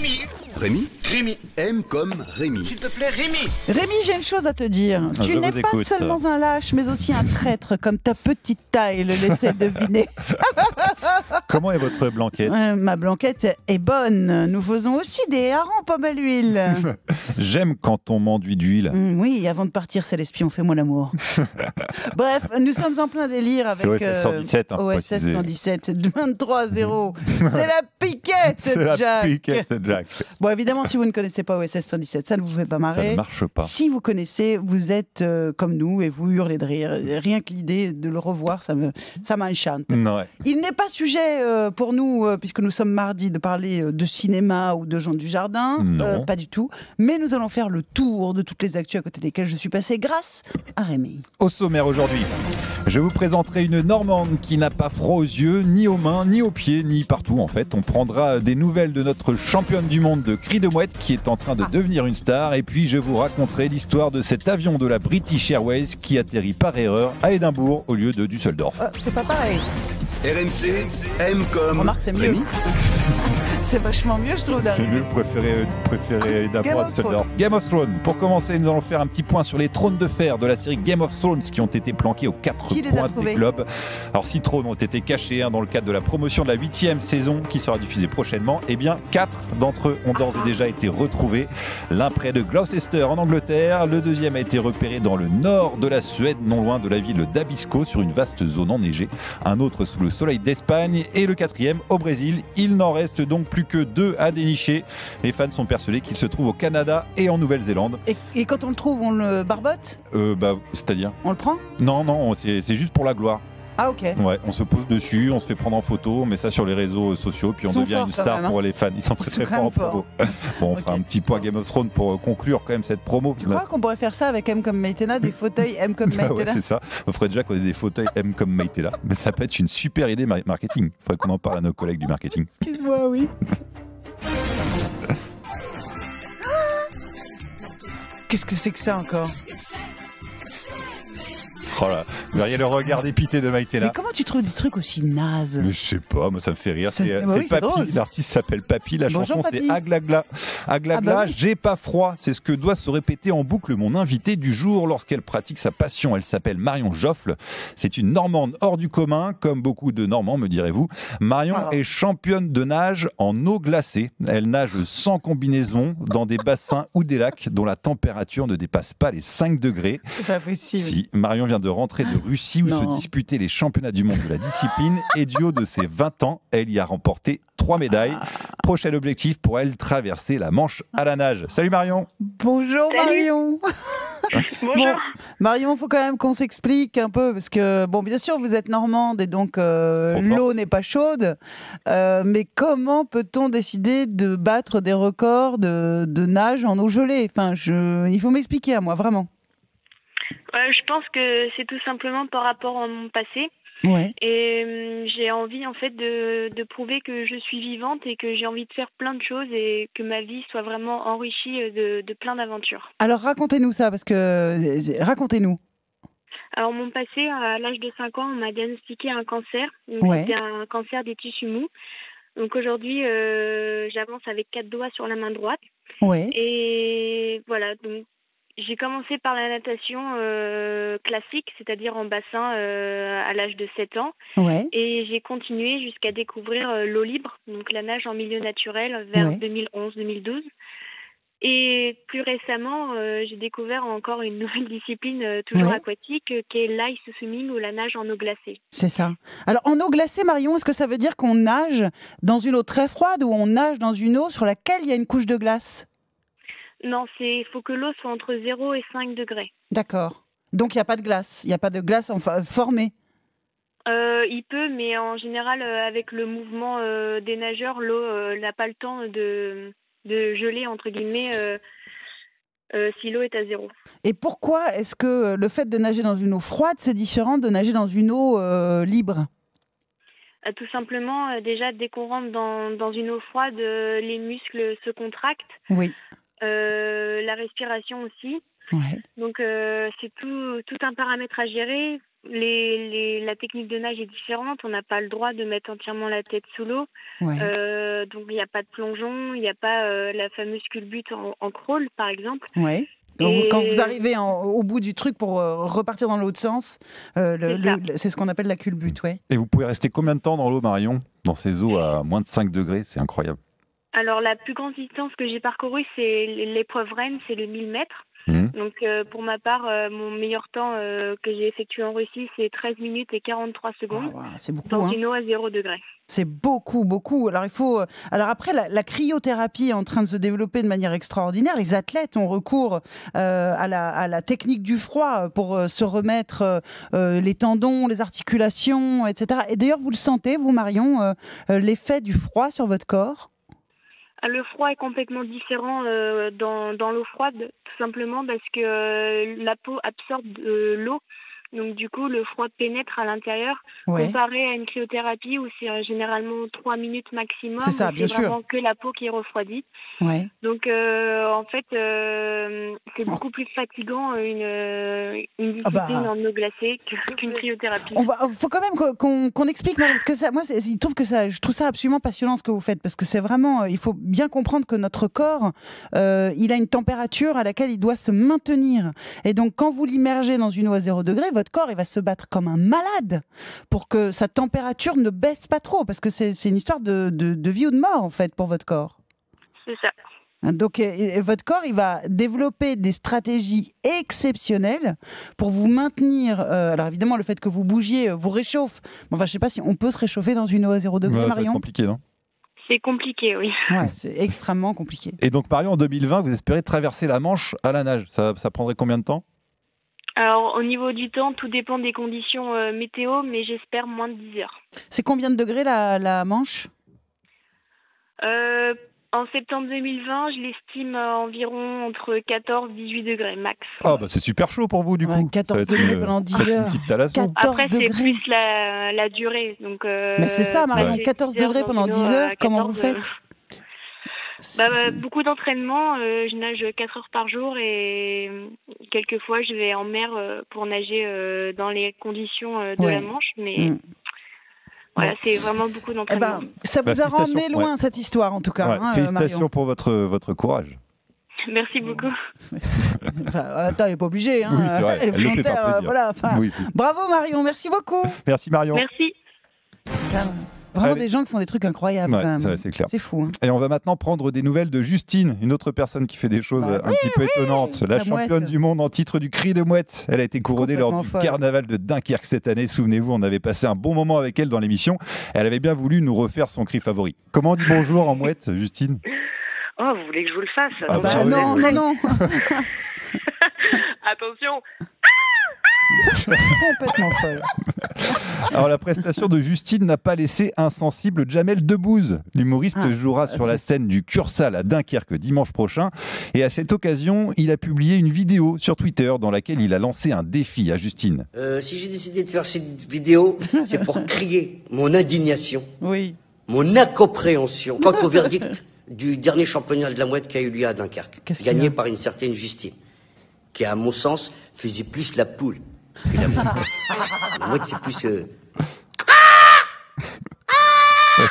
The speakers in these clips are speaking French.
Rémi. Rémi? Rémi. M comme Rémi. S'il te plaît, Rémi. Rémi, j'ai une chose à te dire. Tu je n'es vous pas écoute. seulement un lâche, mais aussi un traître, comme ta petite taille le laissait deviner. Comment est votre blanquette? Ma blanquette est bonne. Nous faisons aussi des harengs pommes à l'huile. J'aime quand on m'enduit d'huile. Oui, avant de partir, c'est l'espion, fais-moi l'amour. Bref, nous sommes en plein délire avec C'est OSS 117, OSS précisé. 117, 23-0. C'est la piquette, C'est la Jack. piquette, Jack. Bon, évidemment, si vous ne connaissez pas OSS 117, ça ne vous fait pas Ça marrer. ne marche pas. Si vous connaissez, vous êtes comme nous et vous hurlez de rire. Rien que l'idée de le revoir, ça m'enchante. Ouais. Il n'est pas sujet pour nous, puisque nous sommes mardi, de parler de cinéma ou de Jean Dujardin. Non. Pas du tout. Mais nous allons faire le tour de toutes les actus à côté desquelles je suis passée grâce à Rémi. Au sommaire aujourd'hui, je vous présenterai une Normande qui n'a pas froid aux yeux, ni aux mains, ni aux pieds, ni partout en fait. On prendra des nouvelles de notre championne du monde de cri de mouette qui est en train de devenir une star. Et puis je vous raconterai l'histoire de cet avion de la British Airways qui atterrit par erreur à Édimbourg au lieu de Düsseldorf. C'est pas pareil. RMC, M comme Remarque, c'est mieux. Rémi. C'est vachement mieux, je trouve, C'est d'arriver. mieux préféré Game d'abord à of Düsseldorf. Game of Thrones. Pour commencer, nous allons faire un petit point sur les trônes de fer de la série Game of Thrones qui ont été planqués aux 4 Qui les a coins trouvés des globes. Alors 6 trônes ont été cachés dans le cadre de la promotion de la 8e saison qui sera diffusée prochainement. Eh bien 4 d'entre eux ont d'ores et déjà été retrouvés. L'un près de Gloucester en Angleterre, le deuxième a été repéré dans le nord de la Suède, non loin de la ville d'Abisko, sur une vaste zone enneigée. Un autre sous le soleil d'Espagne et le quatrième au Brésil. Il n'en reste donc plus que 2 à dénicher. Les fans sont persuadés qu'il se trouve au Canada et en Nouvelle-Zélande. Et quand on le trouve, on le barbote? C'est-à-dire On le prend? Non, c'est juste pour la gloire. Ah, ok. Ouais, on se pose dessus, on se fait prendre en photo, on met ça sur les réseaux sociaux, puis on Ils sont devient forts, une quand star même, hein. pour les fans. Ils sont très Ils très sont forts en quand même promo. Bon, on fera Ok. un petit point Game of Thrones pour conclure quand même cette promo. Tu crois qu'on pourrait faire ça avec M comme Maïtena, des fauteuils M comme Ah ouais, Maïtena? c'est ça. On ferait déjà qu'on ait des fauteuils M comme Maïtela. Mais ça peut être une super idée marketing. Il faudrait qu'on en parle à nos collègues du marketing. Excuse-moi, oui. Qu'est-ce que c'est que ça encore? Oh là, vous verriez le regard dépité de Mais Maïtela. comment tu trouves des trucs aussi nazes? Mais je sais pas, moi ça me fait rire. C'est- C'est bah oui, c'est drôle. Papy, l'artiste s'appelle Papy, la Bonjour, chanson Papy. c'est Aglagla. Aglagla, Ah bah oui. j'ai pas froid, c'est ce que doit se répéter en boucle mon invité du jour lorsqu'elle pratique sa passion. Elle s'appelle Marion Joffle, c'est une Normande hors du commun, comme beaucoup de Normands me direz-vous. Marion Ah. est championne de nage en eau glacée. Elle nage sans combinaison dans des bassins ou des lacs dont la température ne dépasse pas les 5 degrés. C'est pas possible. Si, Marion vient de rentrer de Russie où Non. se disputaient les championnats du monde de la discipline et du haut de ses 20 ans, elle y a remporté 3 médailles. Prochain objectif pour elle, traverser la Manche à la nage. Salut Marion. Bonjour Salut. Marion. Bonjour. Bon, Marion, il faut quand même qu'on s'explique un peu, parce que, bon, bien sûr, vous êtes normande et donc Trop l'eau n'est pas chaude, mais comment peut-on décider de battre des records de nage en eau gelée? Enfin, il faut m'expliquer à moi, vraiment. Je pense que c'est tout simplement par rapport à mon passé. Ouais. Et j'ai envie en fait de prouver que je suis vivante et que j'ai envie de faire plein de choses et que ma vie soit vraiment enrichie de plein d'aventures. Alors, racontez-nous ça, parce que... Racontez-nous. Alors mon passé, à l'âge de 5 ans, on m'a diagnostiqué un cancer. Donc, Ouais. c'était un cancer des tissus mous. Donc aujourd'hui, j'avance avec 4 doigts sur la main droite. Ouais. Et voilà, donc j'ai commencé par la natation classique, c'est-à-dire en bassin à l'âge de 7 ans. Ouais. Et j'ai continué jusqu'à découvrir l'eau libre, donc la nage en milieu naturel, vers Ouais. 2011-2012. Et plus récemment, j'ai découvert encore une nouvelle discipline toujours Ouais. aquatique, qui est l'ice swimming ou la nage en eau glacée. C'est ça. Alors, en eau glacée, Marion, est-ce que ça veut dire qu'on nage dans une eau très froide ou on nage dans une eau sur laquelle il y a une couche de glace? Non, il faut que l'eau soit entre 0 et 5 degrés. D'accord. Donc, il n'y a pas de glace. Il n'y a pas de glace formée. Il peut, mais en général, avec le mouvement des nageurs, l'eau n'a pas le temps de geler, entre guillemets, si l'eau est à 0. Et pourquoi est-ce que le fait de nager dans une eau froide, c'est différent de nager dans une eau libre? Tout simplement, déjà, dès qu'on rentre dans une eau froide, les muscles se contractent, Oui. la respiration aussi. Ouais. Donc, c'est tout un paramètre à gérer. la technique de nage est différente. On n'a pas le droit de mettre entièrement la tête sous l'eau. Ouais. Donc, il n'y a pas de plongeon, il n'y a pas la fameuse culbute en crawl, par exemple. Ouais. Quand vous arrivez au bout du truc pour repartir dans l'autre sens, c'est ce qu'on appelle la culbute, ouais. Et vous pouvez rester combien de temps dans l'eau, Marion? Dans ces eaux à moins de 5 degrés, c'est incroyable. Alors, la plus grande distance que j'ai parcourue, c'est l'épreuve reine, c'est le 1000 mètres. Donc, pour ma part, mon meilleur temps que j'ai effectué en Russie, c'est 13 minutes et 43 secondes. C'est beaucoup, dans hein. une eau à 0 degré. C'est beaucoup, beaucoup. Alors, Alors après, la cryothérapie est en train de se développer de manière extraordinaire. Les athlètes ont recours à la technique du froid pour se remettre les tendons, les articulations, etc. Et d'ailleurs, vous le sentez, vous, Marion, l'effet du froid sur votre corps? Le froid est complètement différent dans l'eau froide, tout simplement parce que la peau absorbe de l'eau. Donc du coup, le froid pénètre à l'intérieur, comparé à une cryothérapie où c'est généralement 3 minutes maximum. C'est ça, bien sûr. C'est vraiment que la peau qui est refroidie. Ouais. Donc en fait, c'est beaucoup plus fatigant une discipline en eau glacée qu'une cryothérapie. Faut quand même qu'on explique, parce que ça, moi, je trouve ça absolument passionnant ce que vous faites, parce que c'est vraiment, il faut bien comprendre que notre corps, il a une température à laquelle il doit se maintenir. Et donc, quand vous l'immergez dans une eau à 0 degré, votre corps, il va se battre comme un malade pour que sa température ne baisse pas trop, parce que c'est une histoire de vie ou de mort, en fait, pour votre corps. C'est ça. Donc, votre corps, il va développer des stratégies exceptionnelles pour vous maintenir. Alors, évidemment, le fait que vous bougiez vous réchauffe. Enfin, je ne sais pas si on peut se réchauffer dans une eau à 0 degré, Marion. C'est compliqué, non? C'est compliqué, oui. Ouais, c'est extrêmement compliqué. Et donc, Marion, en 2020, vous espérez traverser la Manche à la nage. Ça prendrait combien de temps? Alors, au niveau du temps, tout dépend des conditions météo, mais j'espère moins de 10 heures. C'est combien de degrés la Manche? En septembre 2020, je l'estime environ entre 14 et 18 degrés max. Ah bah c'est super chaud pour vous du coup. 14 degrés pendant 10 heures. Une petite thalasso. Après, c'est plus la durée. Donc, mais c'est ça, Marion, 14 degrés pendant 10 heures, comment vous faites? Beaucoup d'entraînement. Je nage 4 heures par jour et quelquefois, je vais en mer pour nager dans les conditions de la Manche. Mais voilà, c'est vraiment beaucoup d'entraînement. Ça vous a ramené loin, cette histoire, en tout cas. Hein, félicitations Marion. pour votre courage. Merci beaucoup. Attends, elle n'est pas obligée. Hein. Oui, c'est vrai. Elle le fait par plaisir. Voilà, bravo, Marion. Merci beaucoup. Merci, Marion. Merci. Vraiment des gens qui font des trucs incroyables. Ouais, quand même. C'est clair. C'est fou. Hein. Et on va maintenant prendre des nouvelles de Justine, une autre personne qui fait des choses un petit peu étonnantes. La championne du monde en titre du cri de mouette. Elle a été couronnée lors du carnaval de Dunkerque cette année. Souvenez-vous, on avait passé un bon moment avec elle dans l'émission. Elle avait bien voulu nous refaire son cri favori. Comment on dit bonjour en mouette, Justine? Oh, vous voulez que je vous le fasse? Non. Attention. Complètement folle. Alors la prestation de Justine n'a pas laissé insensible Jamel Debbouze. L'humoriste jouera sur la scène du Cursal à Dunkerque dimanche prochain. Et à cette occasion, il a publié une vidéo sur Twitter dans laquelle il a lancé un défi à Justine. Si j'ai décidé de faire cette vidéo, c'est pour crier mon indignation, mon incompréhension quant au verdict du dernier championnat de la mouette qui a eu lieu à Dunkerque, gagné par une certaine Justine, qui à mon sens faisait plus la poule que la mouette. La mouette c'est plus...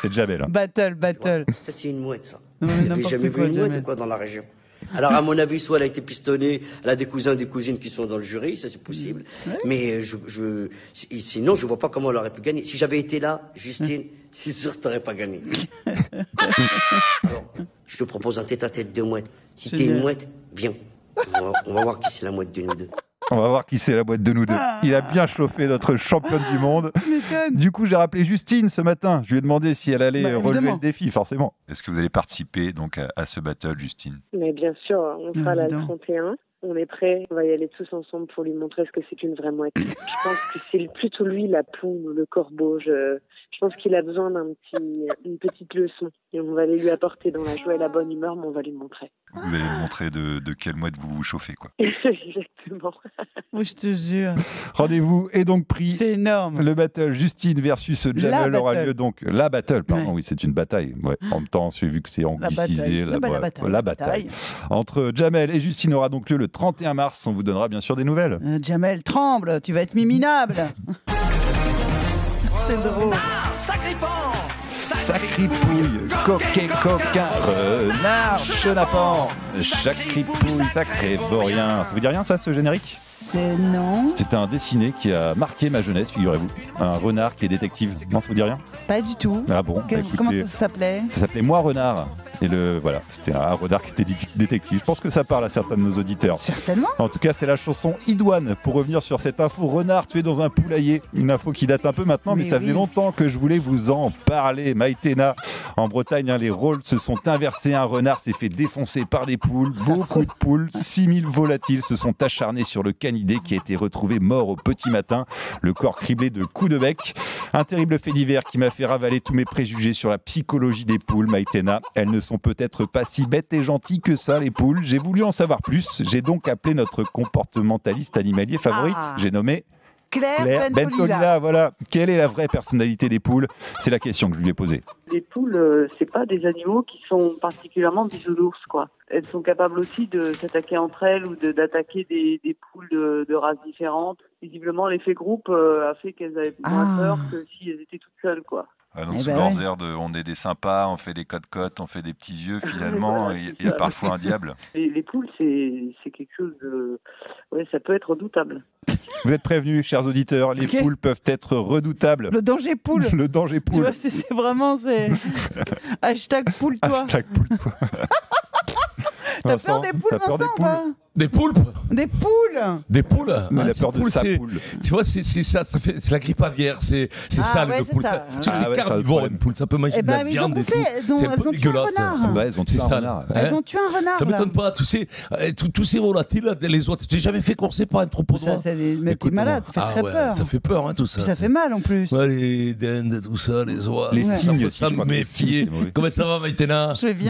c'est Jamel. Hein. Battle. Ça c'est une mouette, ça. Vous n'avez jamais vu une mouette ou quoi dans la région? Alors à mon avis, soit elle a été pistonnée, elle a des cousins, des cousines qui sont dans le jury, ça c'est possible. Mais sinon je vois pas comment elle aurait pu gagner. Si j'avais été là, Justine, c'est sûr que t'aurais pas gagné. Alors, je te propose un tête-à-tête de mouette. Si t'es une mouette, viens. On va voir qui c'est la mouette de nous deux. On va voir qui c'est la mouette de nous deux. Il a bien chauffé notre championne du monde. Du coup, j'ai rappelé Justine ce matin. Je lui ai demandé si elle allait relever le défi, forcément. Est-ce que vous allez participer donc à ce battle, Justine? Mais bien sûr, on sera là le 31. On est prêts, on va y aller tous ensemble pour lui montrer ce que c'est qu'une vraie mouette. Je pense que c'est plutôt lui la poule, le corbeau. Je pense qu'il a besoin d'une petite leçon. Et on va aller lui apporter dans la joie et la bonne humeur, mais on va lui montrer. Vous allez lui montrer de quelle mouette vous vous chauffez, quoi. Exactement. Oh, je te jure. Rendez-vous est donc pris. C'est énorme. Le battle Justine versus Jamel aura lieu donc. La battle, pardon, oui, c'est une bataille. Ouais. En même temps, j'ai vu que c'est anglicisé. La bataille entre Jamel et Justine aura donc lieu le 31 mars. On vous donnera bien sûr des nouvelles. Jamel tremble, tu vas être miminable. C'est drôle. Sacripouille, coquet, coquin, renard, chenapan, sacripouille, sacré vaurien. Ça vous dit rien ça, ce générique ? Non. C'était un dessiné qui a marqué ma jeunesse, figurez-vous. Un renard qui est détective. Non, ça vous dit rien ? Pas du tout. Ah bon, écoutez, comment ça s'appelait ? Ça s'appelait Moi Renard. Et voilà, c'était un renard qui était détective. Je pense que ça parle à certains de nos auditeurs. Certainement. En tout cas, c'est la chanson Idoine. Pour revenir sur cette info, renard tué dans un poulailler. Une info qui date un peu maintenant, mais ça faisait longtemps que je voulais vous en parler. Maïtena, en Bretagne, les rôles se sont inversés. Un renard s'est fait défoncer par des poules. Beaucoup de poules, 6000 volatiles se sont acharnés sur le canidé qui a été retrouvé mort au petit matin. Le corps criblé de coups de bec. Un terrible fait divers qui m'a fait ravaler tous mes préjugés sur la psychologie des poules, Maïtena. Elles ne sont peut-être pas si bêtes et gentilles que ça, les poules. J'ai voulu en savoir plus. J'ai donc appelé notre comportementaliste animalier favorite. J'ai nommé Claire Bencolila. Voilà. Quelle est la vraie personnalité des poules ? C'est la question que je lui ai posée. Les poules, c'est pas des animaux qui sont particulièrement bisounours, quoi. Elles sont capables aussi de s'attaquer entre elles ou d'attaquer des poules de races différentes. Visiblement, l'effet groupe a fait qu'elles avaient moins peur que si elles étaient toutes seules, quoi. Ah donc sous leurs airs on est des sympas, on fait des cotes-cotes, on fait des petits yeux, finalement, voilà, il y a parfois un diable. Les poules, c'est quelque chose de... Ouais, ça peut être redoutable. Vous êtes prévenus, chers auditeurs, les poules peuvent être redoutables. Le danger poule. Le danger poule. Tu vois, c'est vraiment... Hashtag poule-toi. Hashtag poule-toi. T'as peur des poules, Vincent, ou pas ? Des poulpes. Des poules. Des poules. Mais la peur de sa poule. Tu vois, c'est ça, c'est la grippe aviaire, c'est ça le poule. C'est carnivore une poule, ça peut manger de la viande et tout. Elles ont tué un renard. Elles ont tué un renard. Elles ont tué un renard. Ça m'étonne pas, tous ces volatiles, les autres. Tu n'es jamais fait courser par un tropodon. Ça, c'est des mecs malades, ça fait très peur. Ça fait peur, tout ça. Ça fait mal en plus. Les dindes, tout ça, les oies. Les cygnes, ça me méfier. Comment ça va, Maïtena ? Je vais bien.